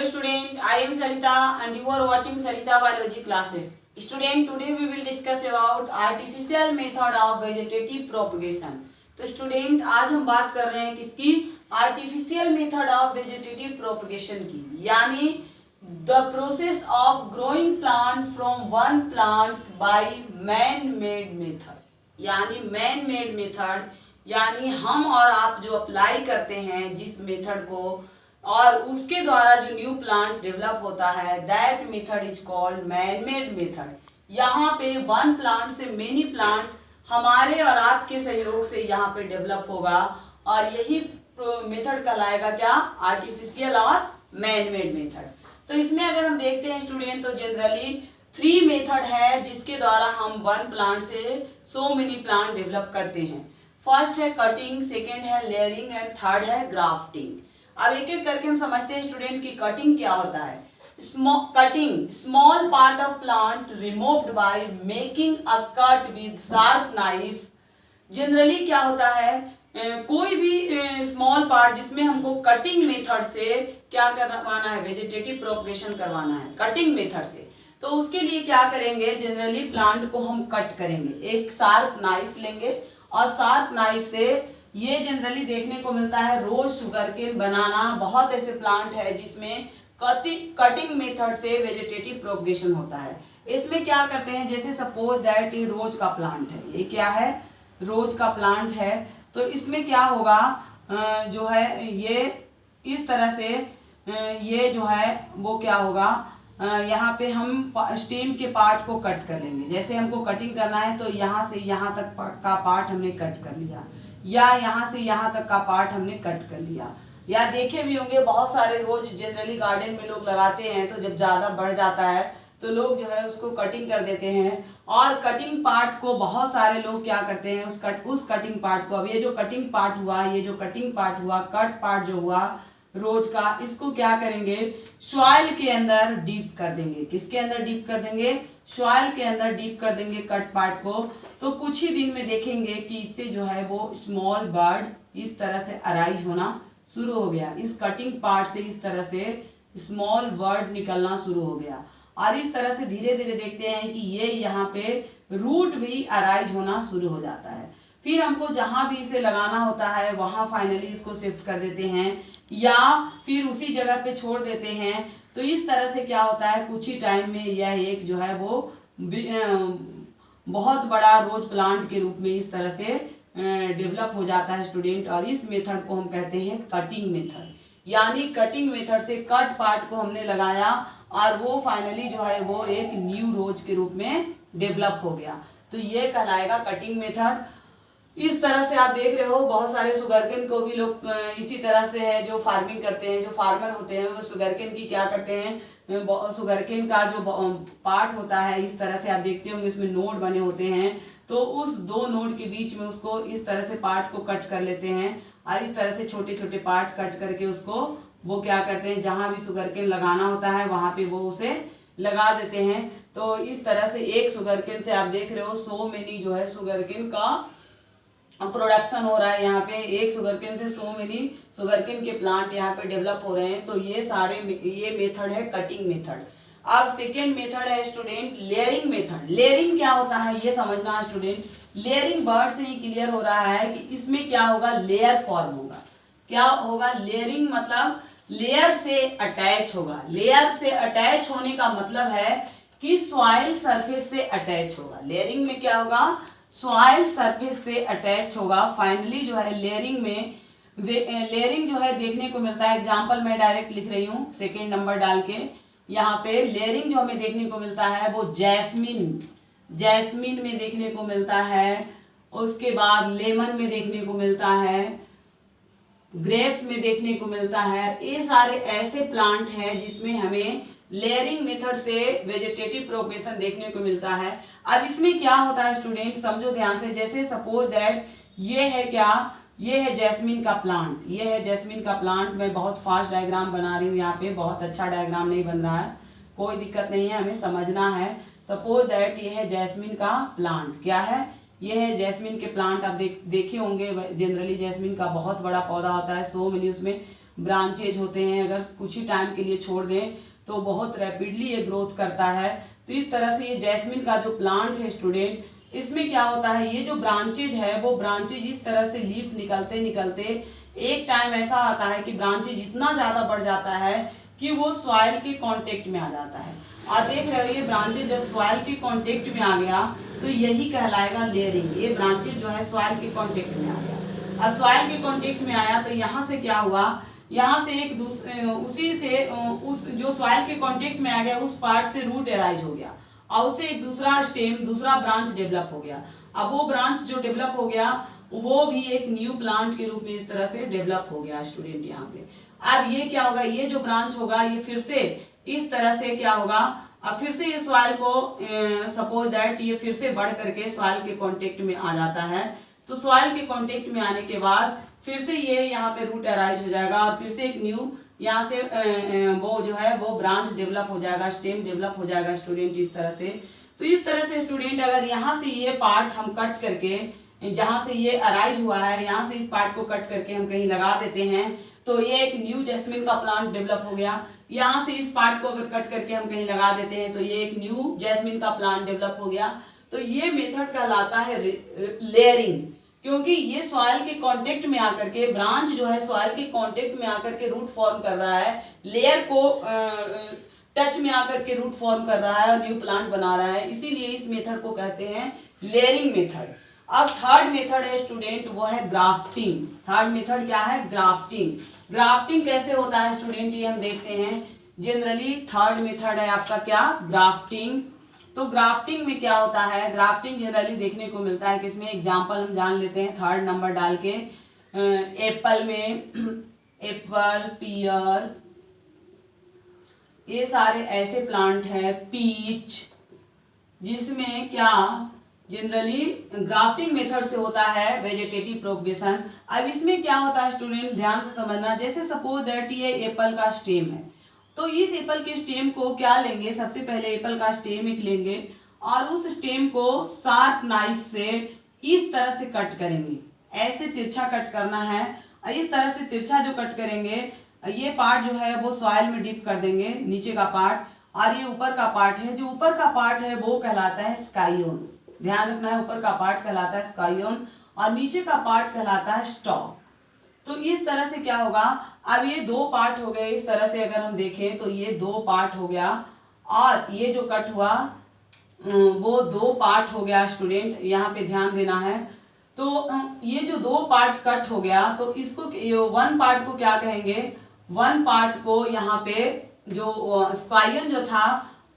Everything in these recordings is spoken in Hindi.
student, I am Sarita and you are watching Sarita Biology classes. Student, today we will discuss about artificial method of vegetative propagation. तो स्टूडेंट आज हम बात कर रहे हैं किसकी? Artificial method of vegetative propagation की, यानी the process of growing plant from one plant by man made method. यानी मैन मेड मेथड यानी हम और आप जो अप्लाई करते हैं जिस मेथड को, और उसके द्वारा जो न्यू प्लांट डेवलप होता है, that method is called man made method. यहाँ पे वन प्लांट से मेनी प्लांट हमारे और आपके सहयोग से यहाँ पे डेवलप होगा, और यही मेथड कहलाएगा क्या? आर्टिफिशियल और मैन मेड मेथड। तो इसमें अगर हम देखते हैं स्टूडेंट, तो जनरली 3 मेथड है जिसके द्वारा हम वन प्लांट से सो मेनी प्लांट डेवलप करते हैं। फर्स्ट है कटिंग, सेकेंड है लेयरिंग एंड थर्ड है ग्राफ्टिंग। अब एक एक करके हम समझते हैं स्टूडेंट की कटिंग क्या होता है। Cutting, small part of plant removed by making a cut with sharp knife. Generally क्या होता है, कोई भी स्मॉल पार्ट जिसमें हमको कटिंग मेथड से क्या करवाना है, वेजिटेटिव प्रोपगेशन करवाना है कटिंग मेथड से, तो उसके लिए क्या करेंगे, जनरली प्लांट को हम कट करेंगे, एक शार्प नाइफ लेंगे और शार्प नाइफ से ये जनरली देखने को मिलता है रोज शुगरकेन, बनाना। बहुत ऐसे प्लांट है जिसमें कटिंग मेथड से वेजिटेटिव प्रोपगेशन होता है। इसमें क्या करते हैं, जैसे सपोज दैट ये रोज का प्लांट है, ये क्या है, रोज का प्लांट है। तो इसमें क्या होगा, जो है ये इस तरह से ये जो है वो क्या होगा, यहाँ पे हम स्टेम के पार्ट को कट कर लेंगे। जैसे हमको कटिंग करना है तो यहाँ से यहाँ तक का पार्ट हमने कट कर लिया, या यहाँ से यहाँ तक का पार्ट हमने कट कर लिया। या देखे भी होंगे बहुत सारे रोज जनरली गार्डन में लोग लगाते हैं, तो जब ज़्यादा बढ़ जाता है तो लोग जो है उसको कटिंग कर देते हैं, और कटिंग पार्ट को बहुत सारे लोग क्या करते हैं, उस कटिंग पार्ट को, अब ये जो कटिंग पार्ट हुआ, ये जो कटिंग पार्ट हुआ, कट पार्ट जो हुआ रोज का, इसको क्या करेंगे, सॉइल के अंदर डीप कर देंगे। किसके अंदर डीप कर देंगे? सॉइल के अंदर डीप कर देंगे कट पार्ट को। तो कुछ ही दिन में देखेंगे कि इससे जो है वो स्मॉल बर्ड इस तरह से अराइज होना शुरू हो गया। इस कटिंग पार्ट से इस तरह से स्मॉल बर्ड निकलना शुरू हो गया, और इस तरह से धीरे धीरे देखते हैं कि ये यहाँ पे रूट भी अराइज होना शुरू हो जाता है। फिर हमको जहाँ भी इसे लगाना होता है वहाँ फाइनली इसको शिफ्ट कर देते हैं, या फिर उसी जगह पे छोड़ देते हैं। तो इस तरह से क्या होता है, कुछ ही टाइम में यह एक जो है वो बहुत बड़ा रोज प्लांट के रूप में इस तरह से डेवलप हो जाता है स्टूडेंट। और इस मेथड को हम कहते हैं कटिंग मेथड। यानी कटिंग मेथड से कट पार्ट को हमने लगाया और वो फाइनली जो है वो एक न्यू रोज के रूप में डेवलप हो गया। तो ये कहलाएगा कटिंग मेथड। इस तरह से आप देख रहे हो बहुत सारे शुगरकेन को भी लोग इसी तरह से है जो फार्मिंग करते हैं, जो फार्मर होते हैं वो शुगरकेन की क्या करते हैं, शुगरकेन का जो पार्ट होता है इस तरह से आप देखते होंगे इसमें नोड बने होते हैं, तो उस 2 नोड के बीच में उसको इस तरह से पार्ट को कट कर लेते हैं, और इस तरह से छोटे छोटे पार्ट कट करके उसको वो क्या करते हैं, जहाँ भी शुगरकेन लगाना होता है वहाँ पे वो उसे लगा देते हैं। तो इस तरह से एक शुगरकेन से आप देख रहे हो सो मेनी जो है शुगरकेन का प्रोडक्शन हो रहा है। यहाँ पे एक शुगरकेन से सो मेनी शुगरकेन के प्लांट यहाँ पे डेवलप हो रहे हैं। तो ये मेथड है कटिंग मेथड। अब सेकेंड मेथड है स्टूडेंट लेयरिंग मेथड। लेयरिंग क्या होता है ये समझना है स्टूडेंट। लेयरिंग वर्ड से ही क्लियर हो रहा है कि इसमें क्या होगा, लेयर फॉर्म होगा। क्या होगा, लेयरिंग मतलब लेयर से अटैच होगा। लेयर से अटैच होने का मतलब है कि सॉइल सरफेस से अटैच होगा। लेयरिंग में क्या होगा, सॉइल सरफेस से अटैच होगा। फाइनली जो है लेयरिंग में लेयरिंग जो है देखने को मिलता है। एग्जाम्पल मैं डायरेक्ट लिख रही हूँ सेकेंड नंबर डाल के। यहाँ पे लेयरिंग जो हमें देखने को मिलता है वो जैस्मिन में देखने को मिलता है, उसके बाद लेमन में देखने को मिलता है, ग्रेप्स में देखने को मिलता है। ये सारे ऐसे प्लांट हैं जिसमें हमें लेयरिंग मेथड से वेजिटेटिव प्रोपगेशन देखने को मिलता है। अब इसमें क्या होता है स्टूडेंट, समझो ध्यान से। जैसे सपोज दैट ये है क्या, ये है जैस्मिन का प्लांट, ये है जैस्मिन का प्लांट। मैं बहुत फास्ट डायग्राम बना रही हूँ यहाँ पे, बहुत अच्छा डायग्राम नहीं बन रहा है, कोई दिक्कत नहीं है, हमें समझना है। सपोज दैट ये है जैस्मिन का प्लांट, क्या है, ये है जैस्मिन के प्लांट। आप देखे होंगे जनरली जैस्मिन का बहुत बड़ा पौधा होता है, सो मेनी उसमें ब्रांचेज होते हैं, अगर कुछ ही टाइम के लिए छोड़ दें तो बहुत रैपिडली ये ग्रोथ करता है। तो इस तरह से ये जैस्मिन का जो प्लांट है स्टूडेंट, इसमें क्या होता है, ये जो ब्रांचेज है वो ब्रांचेज इस तरह से लीफ निकलते निकलते एक टाइम ऐसा आता है कि ब्रांचेज इतना ज़्यादा बढ़ जाता है कि वो सॉइल के कांटेक्ट में आ जाता है। और देख रहे हो ये ब्रांचेज जब सॉइल के कांटेक्ट में आ गया तो यही कहलाएगा लेयरिंग। ये ब्रांचेज जो है सॉइल के कांटेक्ट में आ गया। अब सॉइल के कांटेक्ट में आया तो यहाँ से क्या हुआ, यहाँ से एक उसी से उस जो सॉइल के कांटेक्ट में आ गया उस पार्ट से रूट एराइज हो गया और उससे एक दूसरा स्टेम, दूसरा ब्रांच डेवलप हो गया। अब वो ब्रांच जो डेवलप हो गया वो भी एक न्यू प्लांट के रूप में इस तरह से डेवलप हो गया स्टूडेंट यहाँ पे। अब ये क्या होगा, ये जो ब्रांच होगा ये फिर से इस तरह से क्या होगा, अब फिर से ये सॉइल को सपोज दैट ये फिर से बढ़ करके सॉइल के कांटेक्ट में आ जाता है। तो सॉइल के कांटेक्ट में आने के बाद फिर से ये यहाँ पे रूट अराइज हो जाएगा और फिर से एक न्यू यहाँ से वो जो है वो ब्रांच डेवलप हो जाएगा, स्टेम डेवलप हो जाएगा स्टूडेंट इस तरह से। तो इस तरह से स्टूडेंट अगर यहाँ से ये पार्ट हम कट करके, जहाँ से ये अराइज हुआ है यहाँ से इस पार्ट को कट करके हम कहीं लगा देते हैं तो ये एक न्यू जैस्मिन का प्लांट डेवलप हो गया। यहाँ से इस पार्ट को अगर कट करके हम कहीं लगा देते हैं तो ये एक न्यू जैस्मिन का प्लांट डेवलप हो गया। तो ये मेथड कहलाता है लेयरिंग, क्योंकि ये सॉइल के कांटेक्ट में आकर के ब्रांच जो है सॉइल के कांटेक्ट में आकर के रूट फॉर्म कर रहा है, लेयर को टच में आकर के रूट फॉर्म कर रहा है और न्यू प्लांट बना रहा है, इसीलिए इस मेथड को कहते हैं लेयरिंग मेथड। अब थर्ड मेथड है स्टूडेंट वो है ग्राफ्टिंग। थर्ड मेथड क्या है, ग्राफ्टिंग। ग्राफ्टिंग कैसे होता है स्टूडेंट ये हम देखते हैं। जनरली थर्ड मेथड है आपका क्या, ग्राफ्टिंग। तो ग्राफ्टिंग में क्या होता है, ग्राफ्टिंग जनरली देखने को मिलता है किसमें, एग्जांपल हम जान लेते हैं थर्ड नंबर डाल के। एप्पल में एप्पल, पियर, ये सारे ऐसे प्लांट है, पीच, जिसमें क्या जनरली ग्राफ्टिंग मेथड से होता है वेजिटेटिव प्रोपगेशन। अब इसमें क्या होता है स्टूडेंट ध्यान से समझना, जैसे सपोज दैट ये एप्पल का स्टेम है तो इस एप्पल के स्टेम को क्या लेंगे, सबसे पहले एप्पल का स्टेम एक लेंगे और उस स्टेम को शार्प नाइफ से इस तरह से कट करेंगे, ऐसे तिरछा कट करना है। और इस तरह से तिरछा जो कट करेंगे ये पार्ट जो है वो सॉइल में डिप कर देंगे, नीचे का पार्ट, और ये ऊपर का पार्ट है, जो ऊपर का पार्ट है वो कहलाता है स्काइओन। ध्यान रखना है, ऊपर का पार्ट कहलाता है स्काइओन और नीचे का पार्ट कहलाता है स्टॉक। तो इस तरह से क्या होगा, अब ये दो पार्ट हो गए, इस तरह से अगर हम देखें तो ये दो पार्ट हो गया और ये जो कट हुआ वो दो पार्ट हो गया स्टूडेंट, यहाँ पे ध्यान देना है। तो ये जो दो पार्ट कट हो गया तो इसको वन पार्ट को क्या कहेंगे, वन पार्ट को यहाँ पे जो स्काइयन जो था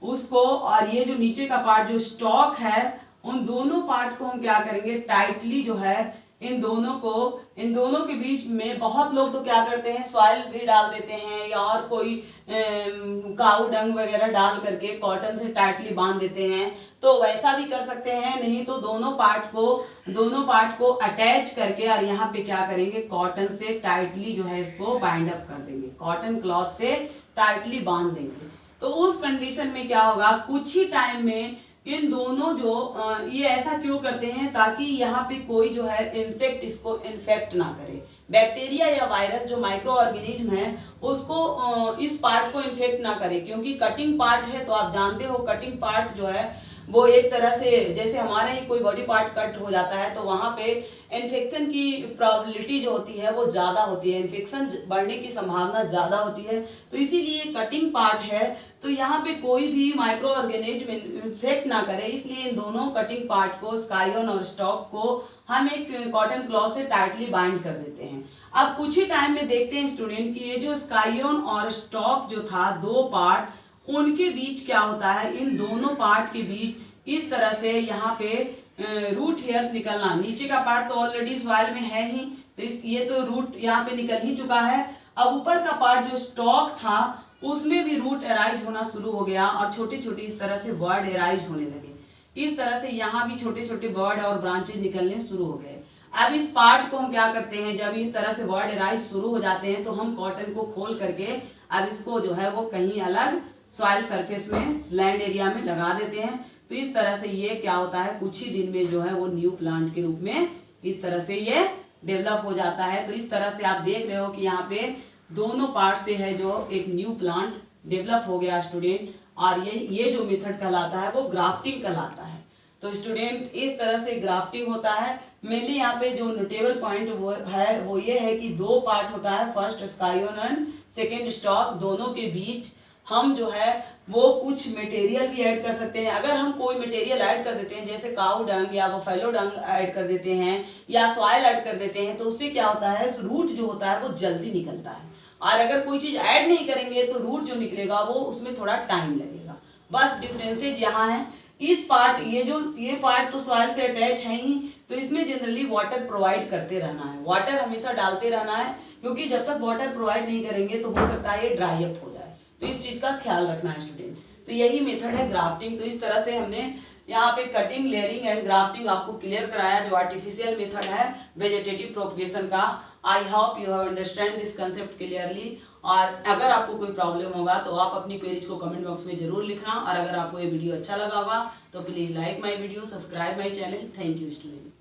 उसको, और ये जो नीचे का पार्ट जो स्टॉक है, उन दोनों पार्ट को हम क्या करेंगे, टाइटली जो है इन दोनों के बीच में बहुत लोग तो क्या करते हैं सॉइल भी डाल देते हैं या और कोई काऊ डंग वगैरह डाल करके कॉटन से टाइटली बांध देते हैं, तो वैसा भी कर सकते हैं। नहीं तो दोनों पार्ट को अटैच करके और यहाँ पे क्या करेंगे, कॉटन से टाइटली जो है इसको बाइंड अप कर देंगे, कॉटन क्लॉथ से टाइटली बांध देंगे। तो उस कंडीशन में क्या होगा, कुछ ही टाइम में इन दोनों जो ये ऐसा क्यों करते हैं, ताकि यहाँ पे कोई जो है इंसेक्ट इसको इन्फेक्ट ना करे, बैक्टीरिया या वायरस जो माइक्रो ऑर्गेनिज्म है उसको इस पार्ट को इन्फेक्ट ना करे। क्योंकि कटिंग पार्ट है तो आप जानते हो कटिंग पार्ट जो है वो एक तरह से जैसे हमारे ही कोई बॉडी पार्ट कट हो जाता है तो वहाँ पे इन्फेक्शन की प्रोबेबिलिटी जो होती है वो ज़्यादा होती है, इन्फेक्शन बढ़ने की संभावना ज़्यादा होती है। तो इसीलिए कटिंग पार्ट है तो यहाँ पे कोई भी माइक्रो ऑर्गेनिज्म इन्फेक्ट ना करे, इसलिए इन दोनों कटिंग पार्ट को, स्काइयन और स्टॉक को, हम एक कॉटन क्लॉथ से टाइटली बाइंड कर देते हैं। अब कुछ ही टाइम में देखते हैं स्टूडेंट कि ये जो स्काइयन और स्टॉक जो था दो पार्ट, उनके बीच क्या होता है, इन दोनों पार्ट के बीच इस तरह से यहाँ पे रूट हेयर्स निकलना। नीचे का पार्ट तो ऑलरेडी सॉइल में है ही, तो ये तो रूट यहाँ पे निकल ही चुका है। अब ऊपर का पार्ट जो स्टॉक था उसमें भी रूट एराइज होना शुरू हो गया और छोटे छोटे इस तरह से वर्ड एराइज होने लगे। इस तरह से यहाँ भी छोटे छोटे वर्ड और ब्रांचेज निकलने शुरू हो गए। अब इस पार्ट को हम क्या करते हैं, जब इस तरह से वर्ड एराइज शुरू हो जाते हैं तो हम कॉटन को खोल करके अब इसको जो है वो कहीं अलग सॉइल सरफेस में, लैंड एरिया में लगा देते हैं। तो इस तरह से ये क्या होता है, कुछ ही दिन में जो है वो न्यू प्लांट के रूप में इस तरह से ये डेवलप हो जाता है। तो इस तरह से आप देख रहे हो कि यहाँ पे दोनों पार्ट से है जो एक न्यू प्लांट डेवलप हो गया स्टूडेंट। और ये जो मेथड कहलाता है वो ग्राफ्टिंग कहलाता है। तो स्टूडेंट इस तरह से ग्राफ्टिंग होता है। मेनली यहाँ पे जो नोटेबल पॉइंट वो ये है कि दो पार्ट होता है, फर्स्ट स्काइओन एंड सेकेंड स्टॉक। दोनों के बीच हम जो है वो कुछ मटेरियल भी ऐड कर सकते हैं। अगर हम कोई मटेरियल ऐड कर देते हैं जैसे काऊ डंग या बफेलो डंग ऐड कर देते हैं या सॉइल ऐड कर देते हैं तो उससे क्या होता है, रूट जो होता है वो जल्दी निकलता है। और अगर कोई चीज़ ऐड नहीं करेंगे तो रूट जो निकलेगा वो उसमें थोड़ा टाइम लगेगा। बस डिफरेंसेज यहाँ है। इस पार्ट ये पार्ट तो सॉइल से अटैच है ही, तो इसमें जनरली वाटर प्रोवाइड करते रहना है, वाटर हमेशा डालते रहना है, क्योंकि जब तक वाटर प्रोवाइड नहीं करेंगे तो हो सकता है ये ड्राई अप हो जाए। तो इस चीज़ का ख्याल रखना है स्टूडेंट। तो यही मेथड है ग्राफ्टिंग। तो इस तरह से हमने यहाँ पे कटिंग, लेयरिंग एंड ग्राफ्टिंग आपको क्लियर कराया जो आर्टिफिशियल मेथड है वेजिटेटिव प्रोपगेशन का। I hope you have understand this concept clearly. और अगर आपको कोई प्रॉब्लम होगा तो आप अपनी क्वेरीज को कमेंट बॉक्स में जरूर लिखना। और अगर आपको ये वीडियो अच्छा लगा होगा तो please like my video, subscribe my channel. Thank you student.